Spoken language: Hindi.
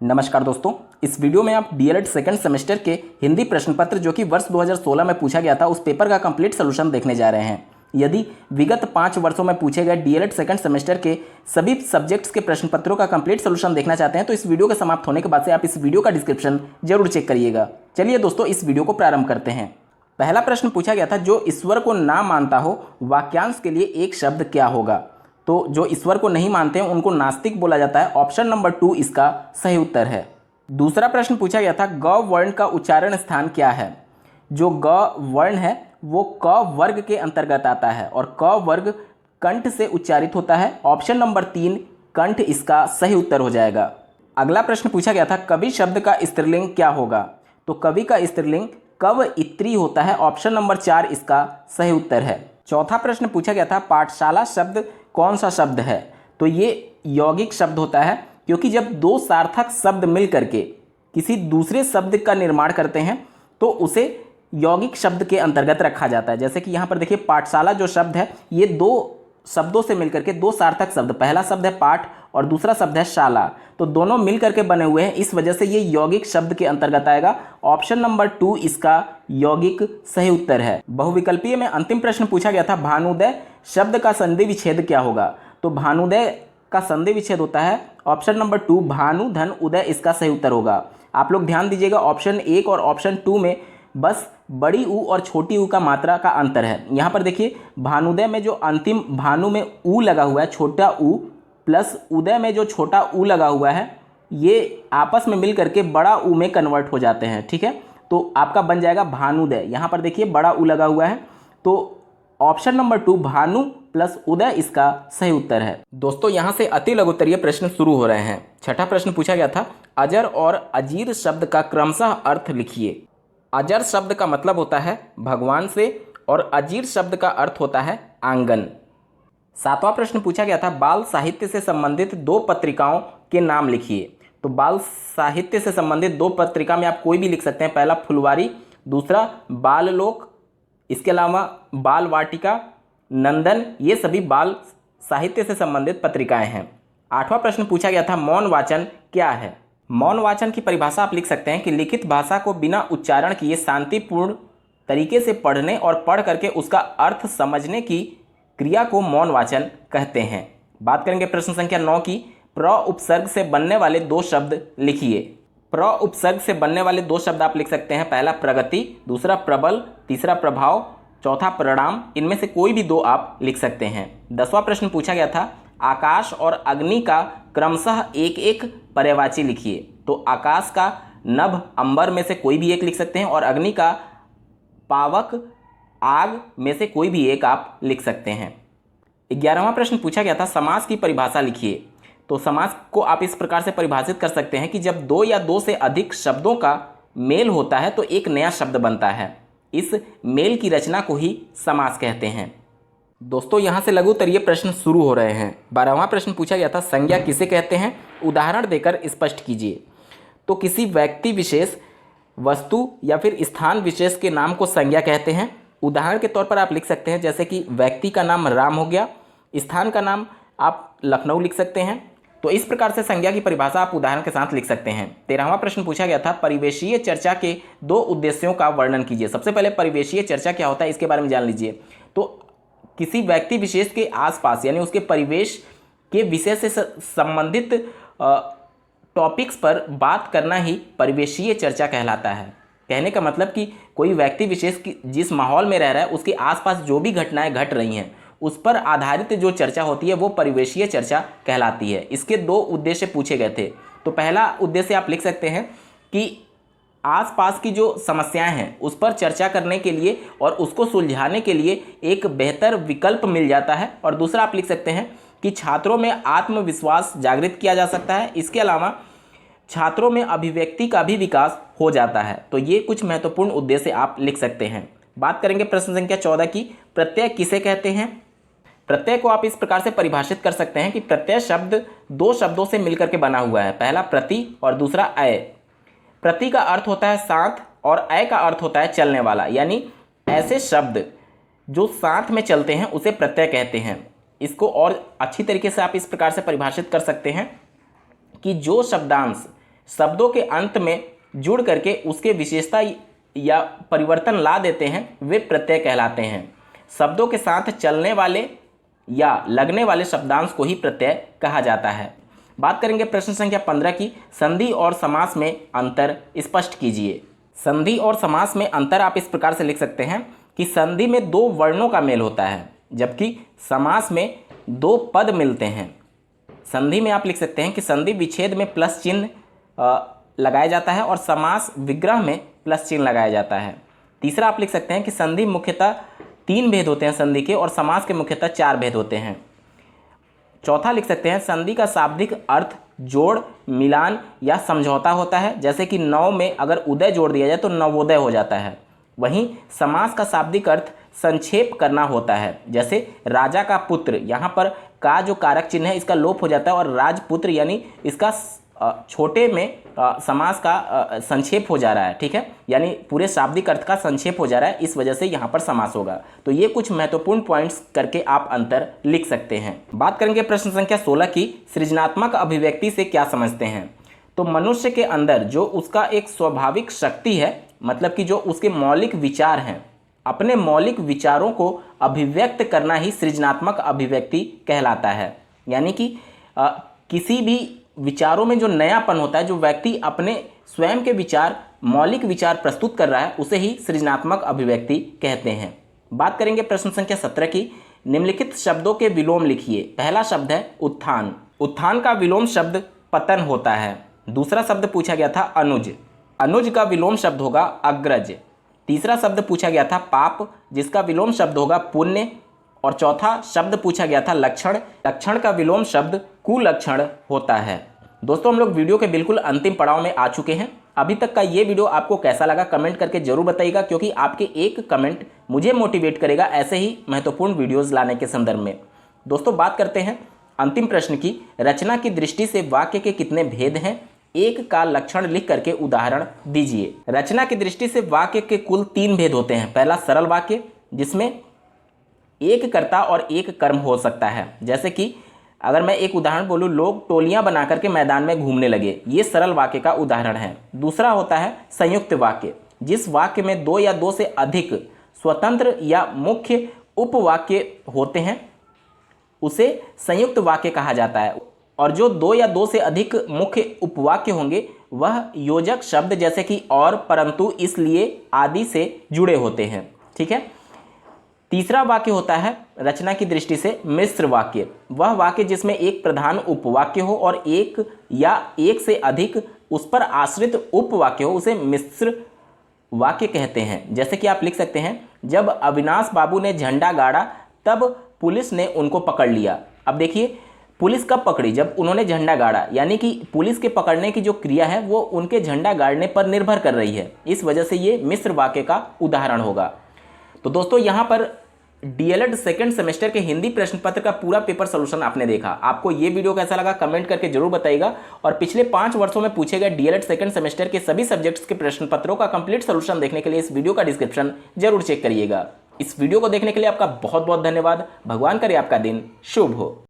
नमस्कार दोस्तों, इस वीडियो में आप डीएलएड सेकंड सेमेस्टर के हिंदी प्रश्न पत्र जो कि वर्ष 2016 में पूछा गया था उस पेपर का कंप्लीट सोल्यूशन देखने जा रहे हैं। यदि विगत 5 वर्षों में पूछे गए डीएलएड सेकंड सेमेस्टर के सभी सब्जेक्ट्स के प्रश्न पत्रों का कंप्लीट सोल्यूशन देखना चाहते हैं तो इस वीडियो के समाप्त होने के बाद से आप इस वीडियो का डिस्क्रिप्शन जरूर चेक करिएगा। चलिए दोस्तों, इस वीडियो को प्रारंभ करते हैं। पहला प्रश्न पूछा गया था, जो ईश्वर को ना मानता हो वाक्यांश के लिए एक शब्द क्या होगा। तो जो ईश्वर को नहीं मानते हैं उनको नास्तिक बोला जाता है। ऑप्शन नंबर 2 इसका सही उत्तर है। दूसरा प्रश्न पूछा गया था, ग वर्ण का उच्चारण स्थान क्या है। जो ग वर्ण है वो क वर्ग के अंतर्गत आता है और क वर्ग कंठ से उच्चारित होता है। ऑप्शन नंबर 3 कंठ इसका सही उत्तर हो जाएगा। अगला प्रश्न पूछा गया था, कवि शब्द का स्त्रीलिंग क्या होगा। तो कवि का स्त्रीलिंग कवयित्री होता है। ऑप्शन नंबर 4 इसका सही उत्तर है। चौथा प्रश्न पूछा गया था, पाठशाला शब्द कौन सा शब्द है। तो ये यौगिक शब्द होता है, क्योंकि जब दो सार्थक शब्द मिल करके किसी दूसरे शब्द का निर्माण करते हैं तो उसे यौगिक शब्द के अंतर्गत रखा जाता है। जैसे कि यहाँ पर देखिए, पाठशाला जो शब्द है ये दो शब्दों से मिलकर के दो सार्थक शब्द, पहला शब्द है पाठ और दूसरा शब्द है शाला, तो दोनों मिलकर के बने हुए हैं, इस वजह से ये यौगिक शब्द के अंतर्गत आएगा। ऑप्शन नंबर 2 इसका यौगिक सही उत्तर है। बहुविकल्पीय में अंतिम प्रश्न पूछा गया था, भानुदय शब्द का संधि विच्छेद क्या होगा। तो भानुदय का संधि विच्छेद होता है ऑप्शन नंबर 2 भानु धन उदय, इसका सही उत्तर होगा। आप लोग ध्यान दीजिएगा, ऑप्शन 1 और ऑप्शन 2 में बस बड़ी ऊ और छोटी ऊ का मात्रा का अंतर है। यहाँ पर देखिए, भानुदय में जो अंतिम भानु में ऊ लगा हुआ है, छोटा ऊ, प्लस उदय में जो छोटा ऊ लगा हुआ है, ये आपस में मिल करके बड़ा ऊ में कन्वर्ट हो जाते हैं। ठीक है, तो आपका बन जाएगा भानुदय। यहाँ पर देखिए बड़ा ऊ लगा हुआ है, तो ऑप्शन नंबर 2 भानु प्लस उदय इसका सही उत्तर है। दोस्तों, यहाँ से अति लघु उत्तरीय प्रश्न शुरू हो रहे हैं। छठा प्रश्न पूछा गया था, अजर और अजीर शब्द का क्रमशः अर्थ लिखिए। अजर शब्द का मतलब होता है भगवान से और अजीर शब्द का अर्थ होता है आंगन। सातवां प्रश्न पूछा गया था, बाल साहित्य से संबंधित 2 पत्रिकाओं के नाम लिखिए। तो बाल साहित्य से संबंधित 2 पत्रिका में आप कोई भी लिख सकते हैं। पहला फुलवारी, दूसरा बाल लोक, इसके अलावा बाल वाटिका, नंदन, ये सभी बाल साहित्य से संबंधित पत्रिकाएं हैं। आठवां प्रश्न पूछा गया था, मौन वाचन क्या है। मौन वाचन की परिभाषा आप लिख सकते हैं कि लिखित भाषा को बिना उच्चारण किए शांतिपूर्ण तरीके से पढ़ने और पढ़ करके उसका अर्थ समझने की क्रिया को मौन वाचन कहते हैं। बात करेंगे प्रश्न संख्या 9 की, प्र उपसर्ग से बनने वाले 2 शब्द लिखिए। प्र उपसर्ग से बनने वाले 2 शब्द आप लिख सकते हैं, पहला प्रगति, दूसरा प्रबल, तीसरा प्रभाव, चौथा परिणाम। इनमें से कोई भी 2 आप लिख सकते हैं। 10वां प्रश्न पूछा गया था, आकाश और अग्नि का क्रमशः एक एक पर्यायवाची लिखिए। तो आकाश का नभ अंबर में से कोई भी एक लिख सकते हैं और अग्नि का पावक आग में से कोई भी एक आप लिख सकते हैं। 11वां प्रश्न पूछा गया था, समास की परिभाषा लिखिए। तो समास को आप इस प्रकार से परिभाषित कर सकते हैं कि जब 2 या 2 से अधिक शब्दों का मेल होता है तो एक नया शब्द बनता है। इस मेल की रचना को ही समास कहते हैं। दोस्तों, यहाँ से लघु उत्तरीय प्रश्न शुरू हो रहे हैं। 12वां प्रश्न पूछा गया था, संज्ञा किसे कहते हैं, उदाहरण देकर स्पष्ट कीजिए। तो किसी व्यक्ति विशेष, वस्तु या फिर स्थान विशेष के नाम को संज्ञा कहते हैं। उदाहरण के तौर पर आप लिख सकते हैं, जैसे कि व्यक्ति का नाम राम हो गया, स्थान का नाम आप लखनऊ लिख सकते हैं। तो इस प्रकार से संज्ञा की परिभाषा आप उदाहरण के साथ लिख सकते हैं। 13वां प्रश्न पूछा गया था, परिवेशीय चर्चा के 2 उद्देश्यों का वर्णन कीजिए। सबसे पहले परिवेशीय चर्चा क्या होता है इसके बारे में जान लीजिए। तो किसी व्यक्ति विशेष के आसपास यानी उसके परिवेश के विषय से संबंधित टॉपिक्स पर बात करना ही परिवेशीय चर्चा कहलाता है। कहने का मतलब कि कोई व्यक्ति विशेष जिस माहौल में रह रहा है उसके आसपास जो भी घटनाएं घट रही हैं उस पर आधारित जो चर्चा होती है वो परिवेशीय चर्चा कहलाती है। इसके 2 उद्देश्य पूछे गए थे। तो पहला उद्देश्य आप लिख सकते हैं कि आसपास की जो समस्याएं हैं उस पर चर्चा करने के लिए और उसको सुलझाने के लिए एक बेहतर विकल्प मिल जाता है। और दूसरा आप लिख सकते हैं कि छात्रों में आत्मविश्वास जागृत किया जा सकता है। इसके अलावा छात्रों में अभिव्यक्ति का भी विकास हो जाता है। तो ये कुछ महत्वपूर्ण उद्देश्य आप लिख सकते हैं। बात करेंगे प्रश्न संख्या 14 की, प्रत्यय किसे कहते हैं। प्रत्यय को आप इस प्रकार से परिभाषित कर सकते हैं कि प्रत्यय शब्द 2 शब्दों से मिलकर के बना हुआ है, पहला प्रति और दूसरा अय। प्रति का अर्थ होता है साथ और अय का अर्थ होता है चलने वाला, यानी ऐसे शब्द जो साथ में चलते हैं उसे प्रत्यय कहते हैं। इसको और अच्छी तरीके से आप इस प्रकार से परिभाषित कर सकते हैं कि जो शब्दांश शब्दों के अंत में जुड़ करके उसके विशेषता या परिवर्तन ला देते हैं वे प्रत्यय कहलाते हैं। शब्दों के साथ चलने वाले या लगने वाले शब्दांश को ही प्रत्यय कहा जाता है। बात करेंगे प्रश्न संख्या 15 की, संधि और समास में अंतर स्पष्ट कीजिए। संधि और समास में अंतर आप इस प्रकार से लिख सकते हैं कि संधि में दो वर्णों का मेल होता है, जबकि समास में दो पद मिलते हैं। संधि में आप लिख सकते हैं कि संधि विच्छेद में प्लस चिन्ह लगाया जाता है और समास विग्रह में प्लस चिन्ह लगाया जाता है। तीसरा आप लिख सकते हैं कि संधि मुख्यतः 3 भेद होते हैं संधि के, और समास के मुख्यतः 4 भेद होते हैं। चौथा लिख सकते हैं संधि का शाब्दिक अर्थ जोड़, मिलान या समझौता होता है, जैसे कि नव में अगर उदय जोड़ दिया जाए तो नवोदय हो जाता है। वहीं समास का शाब्दिक अर्थ संक्षेप करना होता है, जैसे राजा का पुत्र, यहाँ पर का जो कारक चिन्ह है इसका लोप हो जाता है और राजपुत्र यानी इसका छोटे में समास का संक्षेप हो जा रहा है, ठीक है, यानी पूरे शाब्दिक अर्थ का संक्षेप हो जा रहा है, इस वजह से यहाँ पर समास होगा। तो ये कुछ महत्वपूर्ण पॉइंट्स करके आप अंतर लिख सकते हैं। बात करेंगे प्रश्न संख्या 16 की, सृजनात्मक अभिव्यक्ति से क्या समझते हैं। तो मनुष्य के अंदर जो उसका एक स्वाभाविक शक्ति है, मतलब कि जो उसके मौलिक विचार हैं, अपने मौलिक विचारों को अभिव्यक्त करना ही सृजनात्मक अभिव्यक्ति कहलाता है। यानी कि किसी भी विचारों में जो नयापन होता है, जो व्यक्ति अपने स्वयं के विचार, मौलिक विचार प्रस्तुत कर रहा है, उसे ही सृजनात्मक अभिव्यक्ति कहते हैं। बात करेंगे प्रश्न संख्या 17 की, निम्नलिखित शब्दों के विलोम लिखिए। पहला शब्द है उत्थान। उत्थान का विलोम शब्द पतन होता है। दूसरा शब्द पूछा गया था अनुज। अनुज का विलोम शब्द होगा अग्रज। तीसरा शब्द पूछा गया था पाप, जिसका विलोम शब्द होगा पुण्य। और चौथा शब्द पूछा गया था लक्षण। लक्षण का विलोम शब्द कुलक्षण होता है। दोस्तों, हम लोग वीडियो के बिल्कुल अंतिम पड़ाव में आ चुके हैं। अभी तक का ये वीडियो आपको कैसा लगा कमेंट करके जरूर बताइएगा, क्योंकि आपके एक कमेंट मुझे मोटिवेट करेगा ऐसे ही महत्वपूर्ण वीडियोस लाने के संदर्भ में। दोस्तों, बात करते हैं अंतिम प्रश्न की। रचना की दृष्टि से वाक्य के कितने भेद हैं? एक का लक्षण लिख करके उदाहरण दीजिए। रचना की दृष्टि से वाक्य के कुल 3 भेद होते हैं। पहला सरल वाक्य, जिसमें एक कर्ता और एक कर्म हो सकता है, जैसे कि अगर मैं एक उदाहरण बोलूँ, लोग टोलियां बना करके मैदान में घूमने लगे, ये सरल वाक्य का उदाहरण है। दूसरा होता है संयुक्त वाक्य, जिस वाक्य में 2 या 2 से अधिक स्वतंत्र या मुख्य उपवाक्य होते हैं उसे संयुक्त वाक्य कहा जाता है। और जो 2 या 2 से अधिक मुख्य उपवाक्य होंगे वह योजक शब्द जैसे कि और, परंतु, इसलिए आदि से जुड़े होते हैं, ठीक है। तीसरा वाक्य होता है रचना की दृष्टि से मिश्र वाक्य। वह वाक्य जिसमें एक प्रधान उपवाक्य हो और एक या एक से अधिक उस पर आश्रित उपवाक्य हो, उसे मिश्र वाक्य कहते हैं। जैसे कि आप लिख सकते हैं, जब अविनाश बाबू ने झंडा गाड़ा तब पुलिस ने उनको पकड़ लिया। अब देखिए, पुलिस कब पकड़ी? जब उन्होंने झंडा गाड़ा, यानी कि पुलिस के पकड़ने की जो क्रिया है वो उनके झंडा गाड़ने पर निर्भर कर रही है। इस वजह से ये मिश्र वाक्य का उदाहरण होगा। तो दोस्तों, यहाँ पर डीएलएड सेकंड सेमेस्टर के हिंदी प्रश्न पत्र का पूरा पेपर सोल्यूशन आपने देखा। आपको ये वीडियो कैसा लगा कमेंट करके जरूर बताइएगा। और पिछले 5 वर्षों में पूछे गए डीएलएड सेकंड सेमेस्टर के सभी सब्जेक्ट्स के प्रश्न पत्रों का कंप्लीट सोल्यूशन देखने के लिए इस वीडियो का डिस्क्रिप्शन जरूर चेक करिएगा। इस वीडियो को देखने के लिए आपका बहुत बहुत धन्यवाद। भगवान करे आपका दिन शुभ हो।